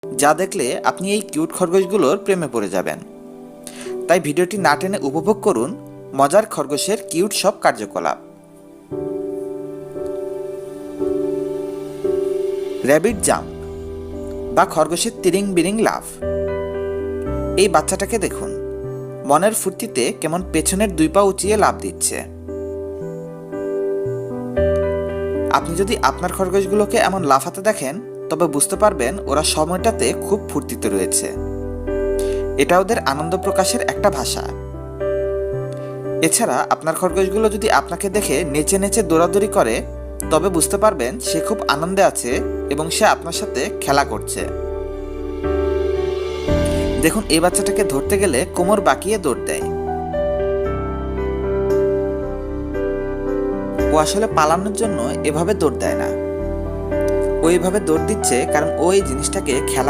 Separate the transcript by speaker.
Speaker 1: যা দেখলে আপনি এই কিউট খরগোশগুলোর প্রেমে পড়ে যাবেন। তাই ভিডিওটি না টেনে উপভোগ করুন মজার খরগোশের কিউট সব কার্যকলাপ। র্যাবিট জাম্প বা খরগোশের তিরিং বিরিং লাফ। এই বাচ্চাটাকে দেখুন, মনের ফুর্তিতে কেমন পেছনের 2 পা উঁচিয়ে লাফ দিচ্ছে। আপনি যদি আপনার খরগোশগুলোকে এমন লাফাতে দেখেন তবে বুঝতে পারবেন ওরা সময়টাতে খুব ফুর্তিতে রয়েছে। এটা ওদের আনন্দ প্রকাশের একটা ভাষা। এছাড়া আপনার খরগোশগুলো যদি আপনাকে দেখে নেচে নেচে দৌড়াদৌড়ি করে তবে বুঝতে পারবেন সে খুব আনন্দে আছে এবং সে আপনার সাথে খেলা করছে। দেখুন, এই বাচ্চাটাকে ধরতে গেলে কোমর বাঁকিয়ে দৌড় দেয়। ও আসলে পালানোর জন্য এভাবে দৌড় দেয় না, ও এইভাবে দৌড় দিচ্ছে কারণ ও এই জিনিসটাকে খেলা